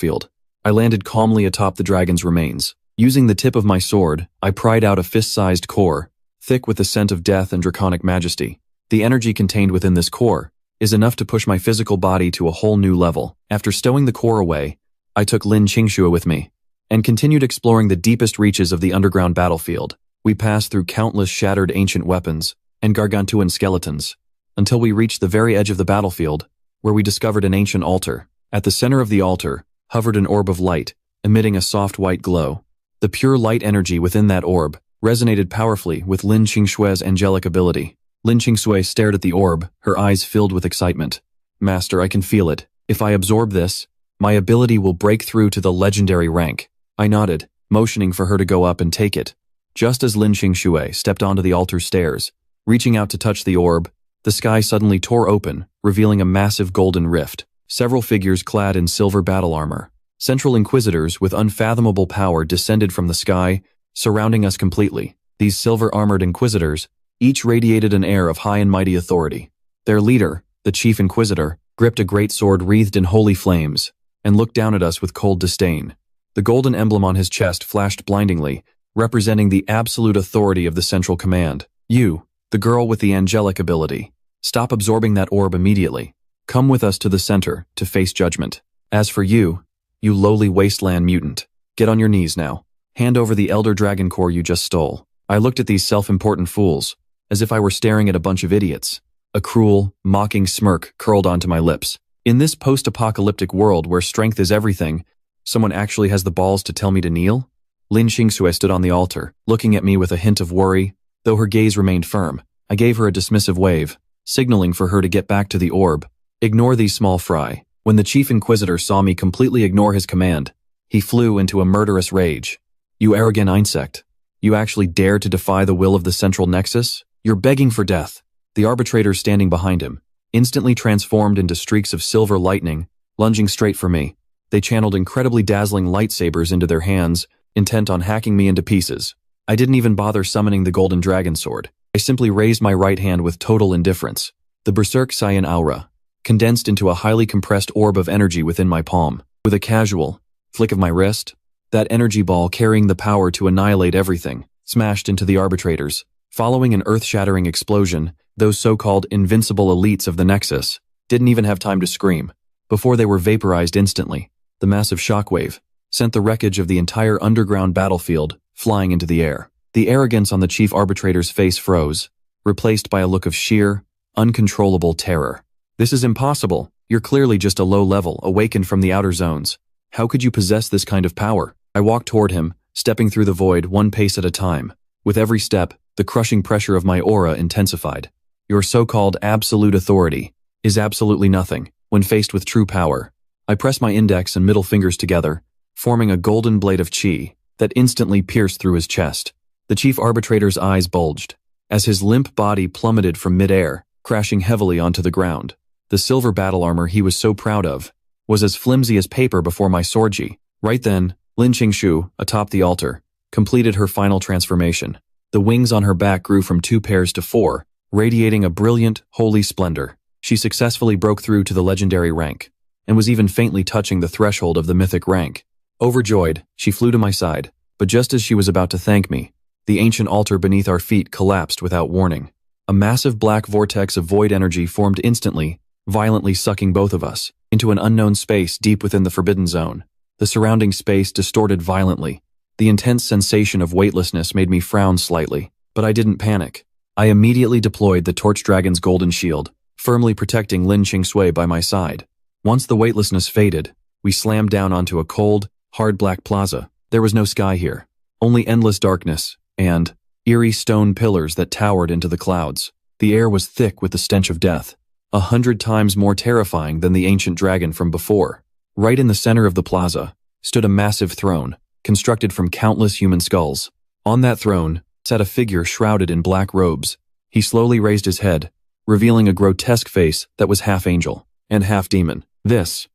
battlefield. I landed calmly atop the dragon's remains. Using the tip of my sword, I pried out a fist-sized core, thick with the scent of death and draconic majesty. The energy contained within this core is enough to push my physical body to a whole new level. After stowing the core away, I took Lin Qingxue with me and continued exploring the deepest reaches of the underground battlefield. We passed through countless shattered ancient weapons and gargantuan skeletons until we reached the very edge of the battlefield, where we discovered an ancient altar. At the center of the altar hovered an orb of light, emitting a soft white glow. The pure light energy within that orb resonated powerfully with Lin Qingxue's angelic ability. Lin Qingxue stared at the orb, her eyes filled with excitement. "Master, I can feel it. If I absorb this, my ability will break through to the legendary rank." I nodded, motioning for her to go up and take it. Just as Lin Qingxue stepped onto the altar stairs, reaching out to touch the orb, the sky suddenly tore open, revealing a massive golden rift. Several figures clad in silver battle armor, central inquisitors with unfathomable power, descended from the sky, surrounding us completely. These silver-armored inquisitors each radiated an air of high and mighty authority. Their leader, the chief inquisitor, gripped a great sword wreathed in holy flames and looked down at us with cold disdain. The golden emblem on his chest flashed blindingly, representing the absolute authority of the central command. "You, the girl with the angelic ability, stop absorbing that orb immediately. Come with us to the center to face judgment. As for you, you lowly wasteland mutant, get on your knees now. Hand over the Elder Dragon Core you just stole." I looked at these self-important fools, as if I were staring at a bunch of idiots. A cruel, mocking smirk curled onto my lips. In this post-apocalyptic world where strength is everything, someone actually has the balls to tell me to kneel? Lin Qingxue stood on the altar, looking at me with a hint of worry, though her gaze remained firm. I gave her a dismissive wave, signaling for her to get back to the orb. "Ignore these small fry." When the chief inquisitor saw me completely ignore his command, he flew into a murderous rage. "You arrogant insect. You actually dare to defy the will of the central nexus? You're begging for death." The arbitrators standing behind him instantly transformed into streaks of silver lightning, lunging straight for me. They channeled incredibly dazzling lightsabers into their hands, intent on hacking me into pieces. I didn't even bother summoning the golden dragon sword. I simply raised my right hand with total indifference. The Berserk Saiyan aura condensed into a highly compressed orb of energy within my palm. With a casual flick of my wrist, that energy ball carrying the power to annihilate everything smashed into the arbitrators. Following an earth-shattering explosion, those so-called invincible elites of the Nexus didn't even have time to scream. Before they were vaporized instantly, the massive shockwave sent the wreckage of the entire underground battlefield flying into the air. The arrogance on the chief arbitrator's face froze, replaced by a look of sheer, uncontrollable terror. "This is impossible. You're clearly just a low level, awakened from the outer zones. How could you possess this kind of power?" I walked toward him, stepping through the void one pace at a time. With every step, the crushing pressure of my aura intensified. "Your so-called absolute authority is absolutely nothing when faced with true power." I pressed my index and middle fingers together, forming a golden blade of chi that instantly pierced through his chest. The chief arbitrator's eyes bulged as his limp body plummeted from midair, crashing heavily onto the ground. The silver battle armor he was so proud of was as flimsy as paper before my swordji. Right then, Lin Qingxue, atop the altar, completed her final transformation. The wings on her back grew from 2 pairs to 4, radiating a brilliant, holy splendor. She successfully broke through to the legendary rank, and was even faintly touching the threshold of the mythic rank. Overjoyed, she flew to my side, but just as she was about to thank me, the ancient altar beneath our feet collapsed without warning. A massive black vortex of void energy formed instantly, violently sucking both of us into an unknown space deep within the forbidden zone. The surrounding space distorted violently. The intense sensation of weightlessness made me frown slightly, but I didn't panic. I immediately deployed the Torch Dragon's golden shield, firmly protecting Lin Qingxue by my side. Once the weightlessness faded, we slammed down onto a cold, hard black plaza. There was no sky here, only endless darkness and eerie stone pillars that towered into the clouds. The air was thick with the stench of death, 100 times more terrifying than the ancient dragon from before. Right in the center of the plaza stood a massive throne, constructed from countless human skulls. On that throne sat a figure shrouded in black robes. He slowly raised his head, revealing a grotesque face that was half angel and half demon. This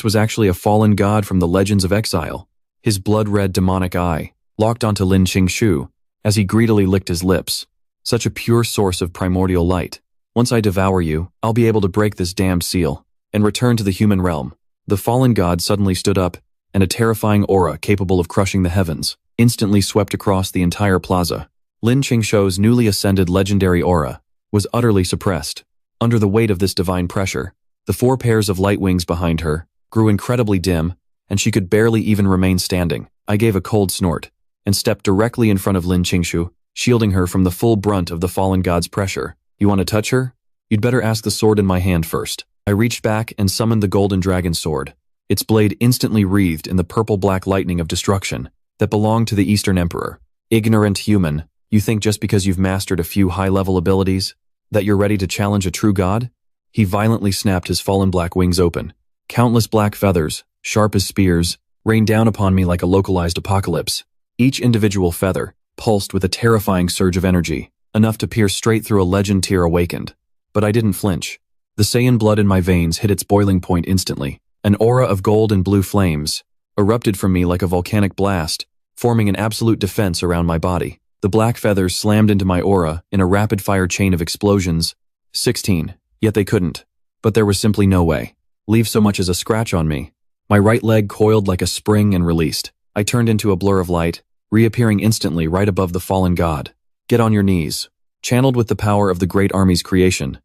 was actually a fallen god from the Legends of Exile. His blood-red demonic eye locked onto Lin Qingxue as he greedily licked his lips. Such a pure source of primordial light. "Once I devour you, I'll be able to break this damned seal and return to the human realm." The fallen god suddenly stood up, and a terrifying aura capable of crushing the heavens instantly swept across the entire plaza. Lin Qingshuo's newly ascended legendary aura was utterly suppressed. Under the weight of this divine pressure, the 4 pairs of light wings behind her grew incredibly dim, and she could barely even remain standing. I gave a cold snort and stepped directly in front of Lin Qingshu, shielding her from the full brunt of the fallen god's pressure. You want to touch her? You'd better ask the sword in my hand first. I reached back and summoned the golden dragon sword. Its blade instantly wreathed in the purple-black lightning of destruction that belonged to the Eastern Emperor. Ignorant human, you think just because you've mastered a few high-level abilities that you're ready to challenge a true god? He violently snapped his fallen black wings open. Countless black feathers, sharp as spears, rained down upon me like a localized apocalypse. Each individual feather pulsed with a terrifying surge of energy, enough to pierce straight through a legend tier awakened. But I didn't flinch. The Saiyan blood in my veins hit its boiling point instantly. An aura of gold and blue flames erupted from me like a volcanic blast, forming an absolute defense around my body. The black feathers slammed into my aura in a rapid-fire chain of explosions. 16. Yet they couldn't. But there was simply no way. Leave so much as a scratch on me. My right leg coiled like a spring and released. I turned into a blur of light, reappearing instantly right above the fallen god. Get on your knees. Channeled with the power of the great army's creation.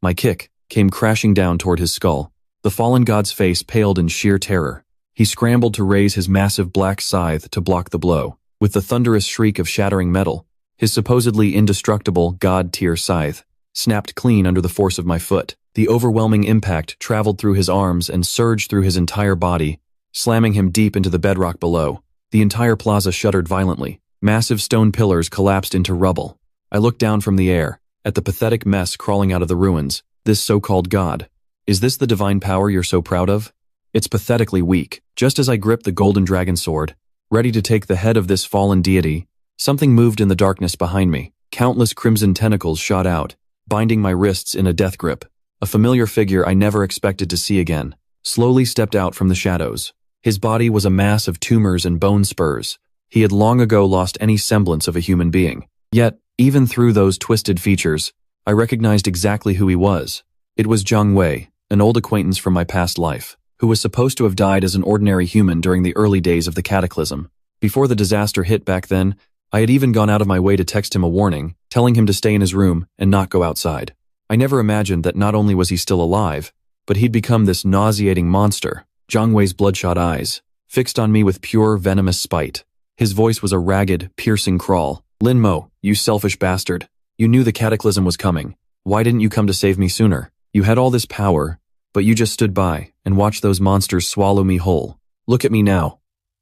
My kick came crashing down toward his skull. The fallen god's face paled in sheer terror. He scrambled to raise his massive black scythe to block the blow. With the thunderous shriek of shattering metal, his supposedly indestructible god-tier scythe snapped clean under the force of my foot. The overwhelming impact traveled through his arms and surged through his entire body, slamming him deep into the bedrock below. The entire plaza shuddered violently. Massive stone pillars collapsed into rubble. I looked down from the air, at the pathetic mess crawling out of the ruins. This so-called god. Is this the divine power you're so proud of? It's pathetically weak. Just as I gripped the golden dragon sword, ready to take the head of this fallen deity, something moved in the darkness behind me. Countless crimson tentacles shot out, binding my wrists in a death grip. A familiar figure I never expected to see again slowly stepped out from the shadows. His body was a mass of tumors and bone spurs. He had long ago lost any semblance of a human being. Yet, even through those twisted features, I recognized exactly who he was. It was Zhang Wei, an old acquaintance from my past life, who was supposed to have died as an ordinary human during the early days of the cataclysm. Before the disaster hit back then, I had even gone out of my way to text him a warning, telling him to stay in his room and not go outside. I never imagined that not only was he still alive, but he'd become this nauseating monster. Zhang Wei's bloodshot eyes fixed on me with pure, venomous spite. His voice was a ragged, piercing crawl. Lin Mo, you selfish bastard. You knew the cataclysm was coming. Why didn't you come to save me sooner? You had all this power, but you just stood by and watched those monsters swallow me whole. Look at me now.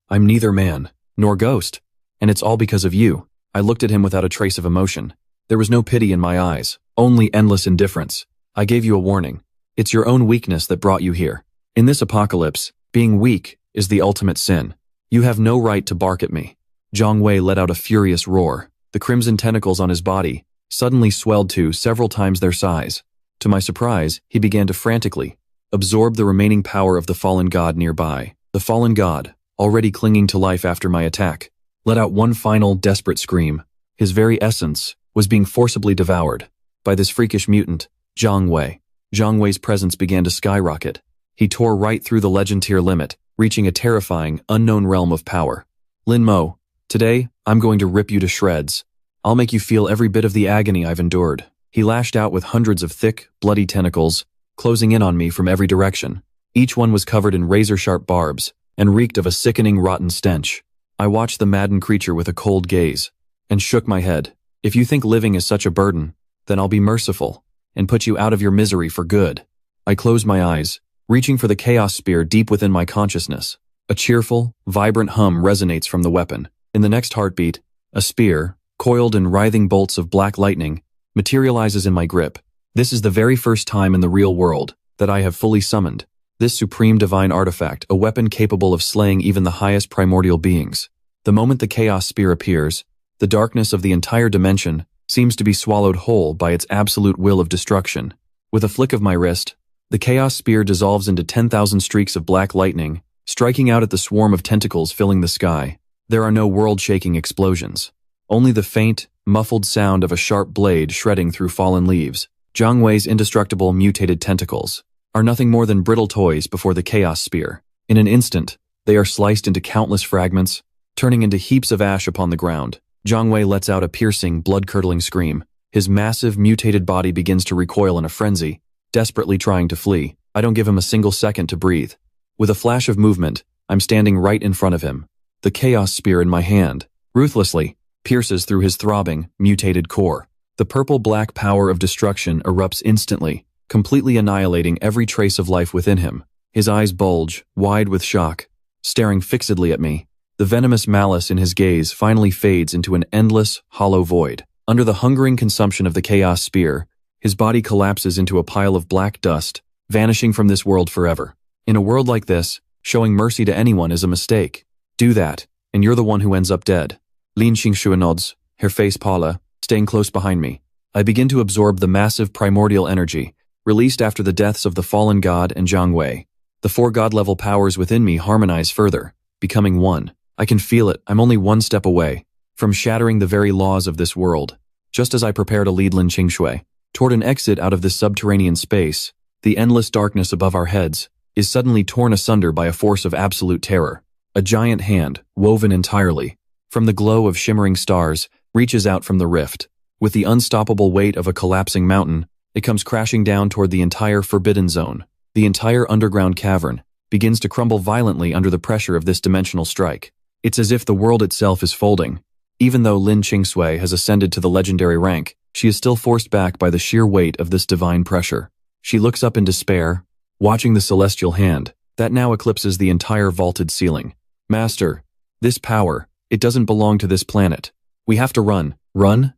I'm neither man nor ghost, and it's all because of you. I looked at him without a trace of emotion. There was no pity in my eyes, only endless indifference. I gave you a warning. It's your own weakness that brought you here. In this apocalypse, being weak is the ultimate sin. You have no right to bark at me. Zhang Wei let out a furious roar. The crimson tentacles on his body suddenly swelled to several times their size. To my surprise, he began to frantically absorb the remaining power of the fallen god nearby. The fallen god, already clinging to life after my attack, let out one final, desperate scream. His very essence was being forcibly devoured by this freakish mutant, Zhang Wei. Zhang Wei's presence began to skyrocket. He tore right through the legend tier limit, reaching a terrifying, unknown realm of power. Lin Mo, today, I'm going to rip you to shreds. I'll make you feel every bit of the agony I've endured. He lashed out with hundreds of thick, bloody tentacles, closing in on me from every direction. Each one was covered in razor-sharp barbs and reeked of a sickening, rotten stench. I watched the maddened creature with a cold gaze and shook my head. If you think living is such a burden, then I'll be merciful and put you out of your misery for good. I closed my eyes, reaching for the chaos spear deep within my consciousness. A cheerful, vibrant hum resonates from the weapon. In the next heartbeat, a spear, coiled in writhing bolts of black lightning, materializes in my grip. This is the very first time in the real world that I have fully summoned this supreme divine artifact, a weapon capable of slaying even the highest primordial beings. The moment the chaos spear appears, the darkness of the entire dimension seems to be swallowed whole by its absolute will of destruction. With a flick of my wrist, the chaos spear dissolves into 10,000 streaks of black lightning, striking out at the swarm of tentacles filling the sky. There are no world-shaking explosions. Only the faint, muffled sound of a sharp blade shredding through fallen leaves. Zhang Wei's indestructible mutated tentacles are nothing more than brittle toys before the chaos spear. In an instant, They are sliced into countless fragments, turning into heaps of ash upon the ground. Zhang Wei lets out a piercing, blood-curdling scream. His massive, mutated body begins to recoil in a frenzy, desperately trying to flee. I don't give him a single second to breathe. With a flash of movement, I'm standing right in front of him. The chaos spear in my hand, ruthlessly, pierces through his throbbing, mutated core. The purple-black power of destruction erupts instantly, completely annihilating every trace of life within him. His eyes bulge, wide with shock, staring fixedly at me. The venomous malice in his gaze finally fades into an endless, hollow void. Under the hungering consumption of the chaos spear, his body collapses into a pile of black dust, vanishing from this world forever. In a world like this, showing mercy to anyone is a mistake. Do that, and you're the one who ends up dead. Lin Xingxue nods, her face pale, staying close behind me. I begin to absorb the massive primordial energy, released after the deaths of the fallen god and Zhang Wei. The 4 god-level powers within me harmonize further, becoming one. I can feel it. I'm only one step away from shattering the very laws of this world. Just as I prepare to lead Lin Xingxue toward an exit out of this subterranean space, the endless darkness above our heads is suddenly torn asunder by a force of absolute terror. A giant hand, woven entirely from the glow of shimmering stars, reaches out from the rift. With the unstoppable weight of a collapsing mountain, it comes crashing down toward the entire Forbidden Zone. The entire underground cavern begins to crumble violently under the pressure of this dimensional strike. It's as if the world itself is folding. Even though Lin Xingxue has ascended to the legendary rank, she is still forced back by the sheer weight of this divine pressure. She looks up in despair, watching the celestial hand that now eclipses the entire vaulted ceiling. Master, this power, it doesn't belong to this planet. We have to run. Run?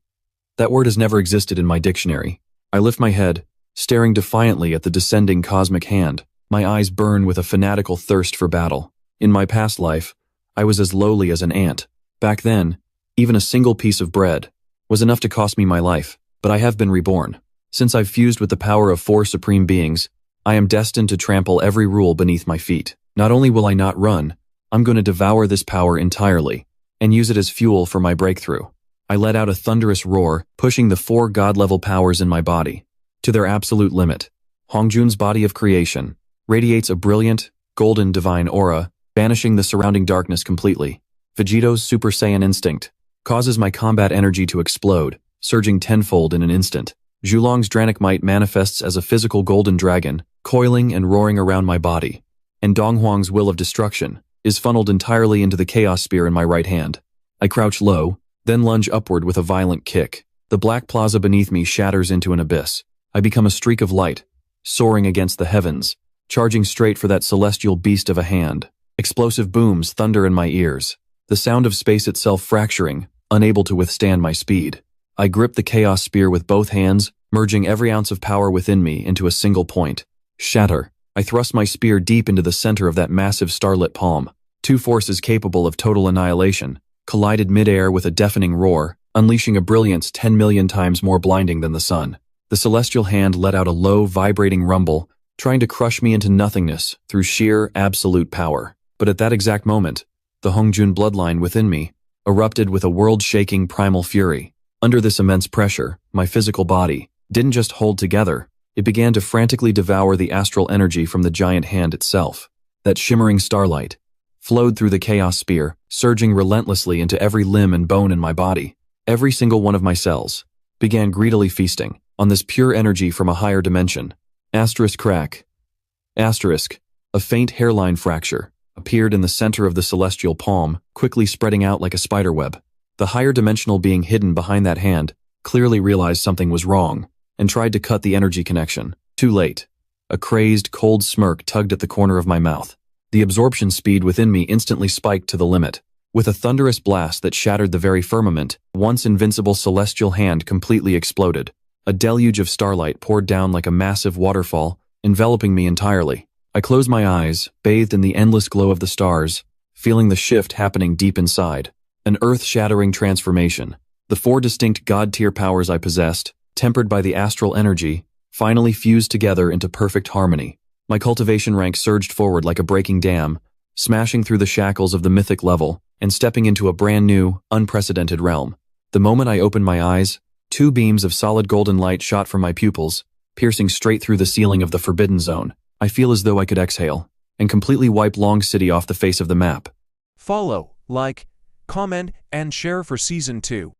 That word has never existed in my dictionary. I lift my head, staring defiantly at the descending cosmic hand. My eyes burn with a fanatical thirst for battle. In my past life, I was as lowly as an ant. Back then, even a single piece of bread was enough to cost me my life, but I have been reborn. Since I've fused with the power of 4 supreme beings, I am destined to trample every rule beneath my feet. Not only will I not run, I'm going to devour this power entirely and use it as fuel for my breakthrough. I let out a thunderous roar, pushing the 4 god-level powers in my body to their absolute limit. Hongjun's body of creation radiates a brilliant, golden divine aura, banishing the surrounding darkness completely. Vegito's Super Saiyan instinct causes my combat energy to explode, surging tenfold in an instant. Zhulong's Dranic Might manifests as a physical golden dragon, coiling and roaring around my body. And Donghuang's Will of Destruction is funneled entirely into the Chaos Spear in my right hand. I crouch low, then lunge upward with a violent kick. The black plaza beneath me shatters into an abyss. I become a streak of light, soaring against the heavens, charging straight for that celestial beast of a hand. Explosive booms thunder in my ears, the sound of space itself fracturing, unable to withstand my speed. I grip the Chaos Spear with both hands, merging every ounce of power within me into a single point. Shatter. I thrust my spear deep into the center of that massive starlit palm. 2 forces capable of total annihilation collided midair with a deafening roar, unleashing a brilliance 10 million times more blinding than the sun. The celestial hand let out a low, vibrating rumble, trying to crush me into nothingness through sheer, absolute power. But at that exact moment, the Hongjun bloodline within me erupted with a world-shaking primal fury. Under this immense pressure, my physical body didn't just hold together, it began to frantically devour the astral energy from the giant hand itself. That shimmering starlight flowed through the Chaos Spear, surging relentlessly into every limb and bone in my body. Every single one of my cells began greedily feasting on this pure energy from a higher dimension. Asterisk crack. Asterisk. A faint hairline fracture appeared in the center of the celestial palm, quickly spreading out like a spiderweb. The higher dimensional being hidden behind that hand clearly realized something was wrong and tried to cut the energy connection. Too late. A crazed, cold smirk tugged at the corner of my mouth. The absorption speed within me instantly spiked to the limit. With a thunderous blast that shattered the very firmament, once invincible celestial hand completely exploded. A deluge of starlight poured down like a massive waterfall, enveloping me entirely. I closed my eyes, bathed in the endless glow of the stars, feeling the shift happening deep inside. An earth-shattering transformation. The 4 distinct god-tier powers I possessed, tempered by the astral energy, finally fused together into perfect harmony. My cultivation rank surged forward like a breaking dam, smashing through the shackles of the mythic level and stepping into a brand new, unprecedented realm. The moment I opened my eyes, 2 beams of solid golden light shot from my pupils, piercing straight through the ceiling of the Forbidden Zone. I feel as though I could exhale. and completely wipe Long City off the face of the map. Follow, like, comment, and share for Season 2.